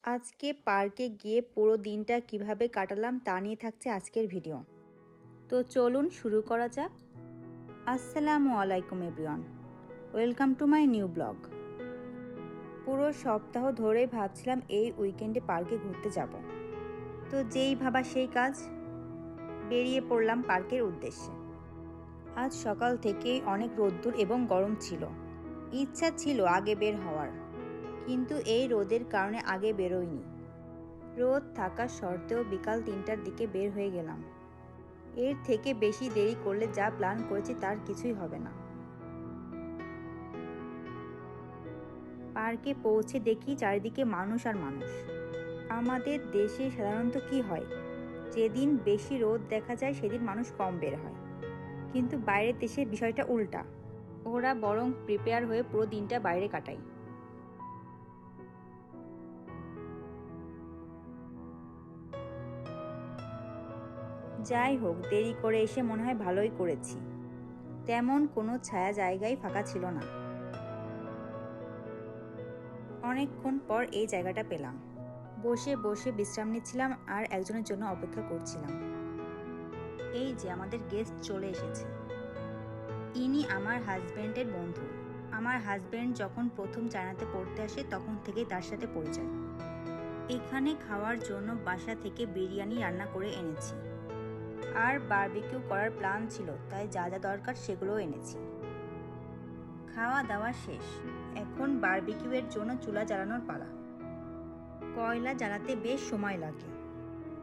আজকে পার্কে গিয়ে পুরো দিনটা কিভাবে কাটালাম তা নিয়ে থাকছে আজকের ভিডিও। তো চলুন শুরু করা যাক। আসসালামু আলাইকুম everyone, welcome to my new blog. পুরো সপ্তাহ ধরেই ভাবছিলাম এই উইকেন্ডে পার্কে ঘুরতে যাব। তো যেই ভাবা সেই কাজ, বেরিয়ে পড়লাম পার্কের উদ্দেশ্যে। আজ সকাল থেকেই অনেক রোদ্দুর এবং গরম ছিল। ইচ্ছা ছিল আগে বের হওয়ার, কিন্তু এই রোদের কারণে আগে বেরোইনি। রোদ থাকা সত্ত্বেও বিকাল ৩টার দিকে বের হয়ে গেলাম। এর থেকে বেশি দেরি করলে যা প্ল্যান করেছি তার কিছুই হবে না। পার্কে পৌঁছে দেখি চারিদিকে মানুষ আর মানুষ। আমাদের দেশে সাধারণত কি হয়, যেদিন বেশি রোদ দেখা যায় সেদিন মানুষ কম বের হয়, কিন্তু বাইরের দেশে বিষয়টা উল্টা। ওরা বরং প্রিপেয়ার হয়ে পুরো দিনটা বাইরে কাটায়। যাই হোক, দেরি করে এসে মনে হয় ভালোই করেছি। তেমন কোনো ছায়া জায়গায় ফাঁকা ছিল না। অনেকক্ষণ পর এই জায়গাটা পেলাম। বসে বসে বিশ্রাম নিচ্ছিলাম আর একজনের জন্য অপেক্ষা করছিলাম। এই যে আমাদের গেস্ট চলে এসেছে। ইনি আমার হাজবেন্ডের বন্ধু। আমার হাজবেন্ড যখন প্রথম চায়নাতে পড়তে আসে তখন থেকেই তার সাথে পরিচয়। এখানে খাওয়ার জন্য বাসা থেকে বিরিয়ানি রান্না করে এনেছি, আর বারবিকিউ করার প্ল্যান ছিল, তাই যা যা দরকার সেগুলোও এনেছি। খাওয়া দাওয়া শেষ, এখন বারবিকিউয়ের জন্য চুলা জ্বালানোর পালা। কয়লা জ্বালাতে বেশ সময় লাগে,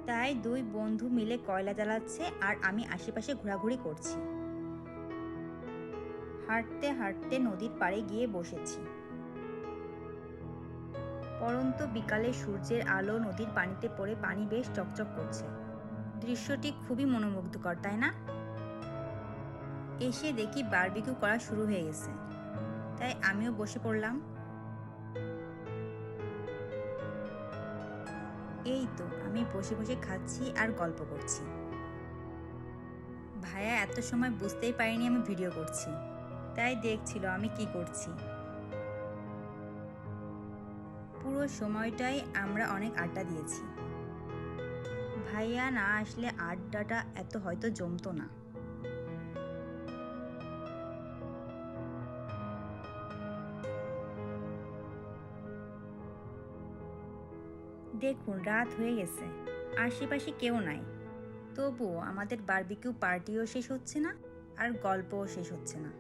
তাই দুই বন্ধু মিলে কয়লা জ্বালাচ্ছে আর আমি আশেপাশে ঘোরাঘুরি করছি। হাঁটতে হাঁটতে নদীর পাড়ে গিয়ে বসেছি। পরন্ত বিকালে সূর্যের আলো নদীর পানিতে পড়ে পানি বেশ চকচক করছে। দৃশ্যটি খুবই মনোমুগ্ধকর, তাই না? এসে দেখি বারবিকিউ করা শুরু হয়ে গেছে, তাই আমিও বসে পড়লাম। এই তো আমি বসে বসে খাচ্ছি আর গল্প করছি। ভাইয়া এত সময় বুঝতেই পারিনি আমি ভিডিও করছি, তাই দেখছিল আমি কি করছি। পুরো সময়টাই আমরা অনেক আড্ডা দিয়েছি। ভাইয়া না আসলে আড্ডাটা এত হয়তো জমতো না। দেখুন, রাত হয়ে গেছে, আশেপাশে কেউ নাই, তবুও আমাদের বারবিকিউ পার্টিও শেষ হচ্ছে না আর গল্পও শেষ হচ্ছে না।